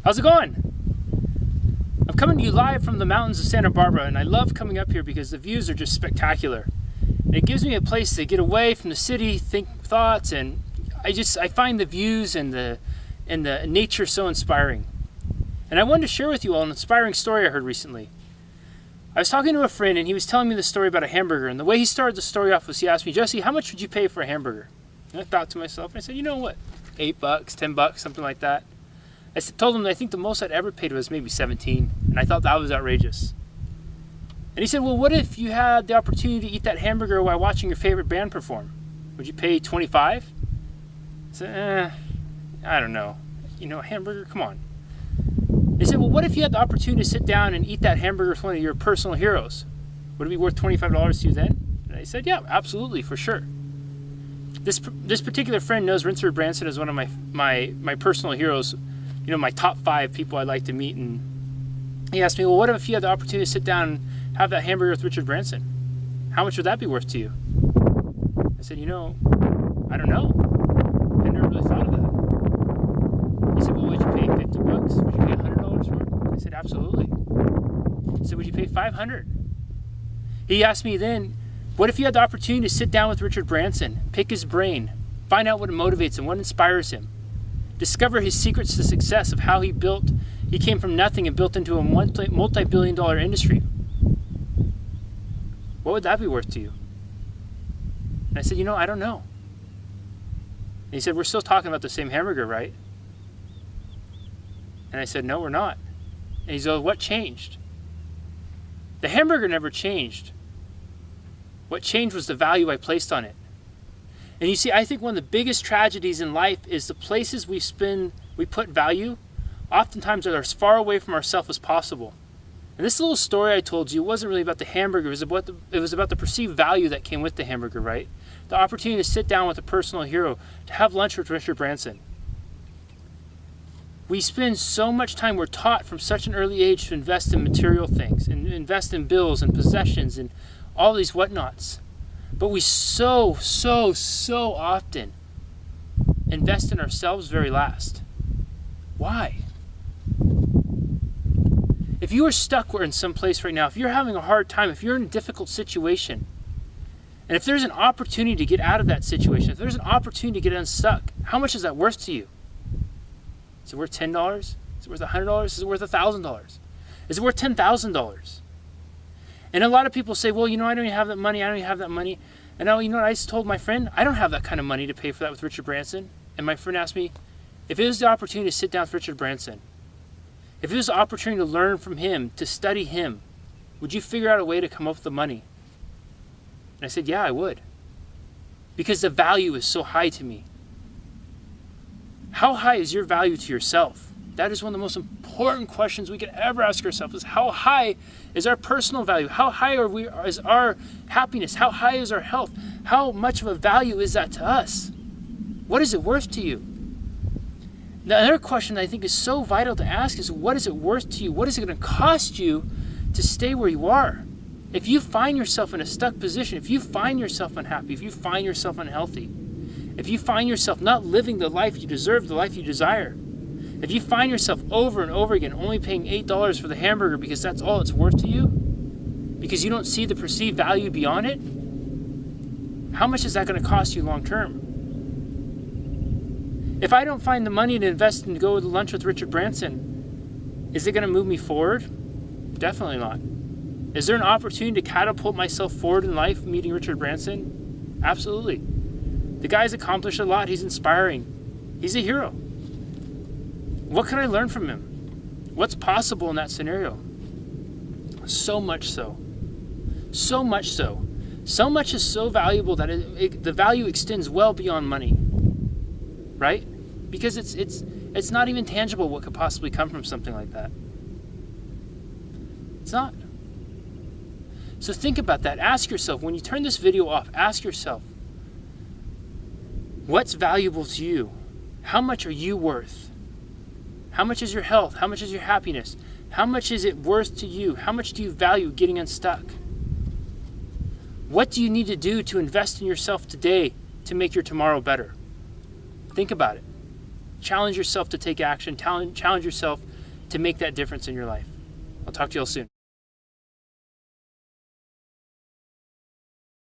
How's it going? I'm coming to you live from the mountains of Santa Barbara, and I love coming up here because the views are just spectacular. And it gives me a place to get away from the city, think thoughts, and I find the views and the nature so inspiring. And I wanted to share with you all an inspiring story I heard recently. I was talking to a friend, and he was telling me the story about a hamburger, and the way he started the story off was he asked me, Jesse, how much would you pay for a hamburger? And I thought to myself, and I said, you know what, $8, $10, something like that. Told him that I think the most I'd ever paid was maybe 17, and I thought that was outrageous. And he said, well, what if you had the opportunity to eat that hamburger while watching your favorite band perform? Would you pay 25? I said, I don't know. A hamburger, come on. He said, well, what if you had the opportunity to sit down and eat that hamburger with one of your personal heroes? Would it be worth $25 to you then? And I said, yeah, absolutely, for sure. This particular friend knows Richard Branson as one of my personal heroes, my top 5 people I'd like to meet. And he asked me, well, what if you had the opportunity to sit down and have that hamburger with Richard Branson? How much would that be worth to you? I said, I don't know. I never really thought of that. He said, well, would you pay $50? Would you pay $100 for it? I said, absolutely. He said, would you pay $500? He asked me then, what if you had the opportunity to sit down with Richard Branson, pick his brain, find out what motivates him, what inspires him, discover his secrets to success of how he came from nothing and built into a multi-billion-dollar industry? What would that be worth to you? And I said, I don't know. And he said, we're still talking about the same hamburger, right? And I said, no, we're not. And he said, what changed? The hamburger never changed. What changed was the value I placed on it. And you see, I think one of the biggest tragedies in life is the places we put value, oftentimes are as far away from ourselves as possible. And this little story I told you wasn't really about the hamburger, it was about the perceived value that came with the hamburger, right? The opportunity to sit down with a personal hero, to have lunch with Richard Branson. We spend so much time, we're taught from such an early age to invest in material things, and invest in bills and possessions and all these whatnots. But we so often invest in ourselves very last. Why? If you are stuck in some place right now, if you're having a hard time, if you're in a difficult situation, and if there's an opportunity to get out of that situation, if there's an opportunity to get unstuck, how much is that worth to you? Is it worth $10? Is it worth $100? Is it worth $1,000? Is it worth $10,000? And a lot of people say, well, I don't even have that money. And now, I just told my friend, I don't have that kind of money to pay for that with Richard Branson. And my friend asked me, if it was the opportunity to sit down with Richard Branson, if it was the opportunity to learn from him, to study him, would you figure out a way to come up with the money? And I said, yeah, I would. Because the value is so high to me. How high is your value to yourself? That is one of the most important questions we could ever ask ourselves, is how high is our personal value? How high is our happiness? How high is our health? How much of a value is that to us? What is it worth to you? The other question I think is so vital to ask is, what is it worth to you? What is it going to cost you to stay where you are? If you find yourself in a stuck position, if you find yourself unhappy, if you find yourself unhealthy, if you find yourself not living the life you deserve, the life you desire, if you find yourself over and over again only paying $8 for the hamburger because that's all it's worth to you, because you don't see the perceived value beyond it, how much is that going to cost you long term? If I don't find the money to invest and go to lunch with Richard Branson, is it going to move me forward? Definitely not. Is there an opportunity to catapult myself forward in life meeting Richard Branson? Absolutely. The guy's accomplished a lot. He's inspiring. He's a hero. What can I learn from him? What's possible in that scenario? So much so. So much so. So much is so valuable that the value extends well beyond money. Right? Because it's not even tangible what could possibly come from something like that. It's not. So think about that. Ask yourself, when you turn this video off, ask yourself, what's valuable to you? How much are you worth? How much is your health? How much is your happiness? How much is it worth to you? How much do you value getting unstuck? What do you need to do to invest in yourself today to make your tomorrow better? Think about it. Challenge yourself to take action. Challenge yourself to make that difference in your life. I'll talk to you all soon.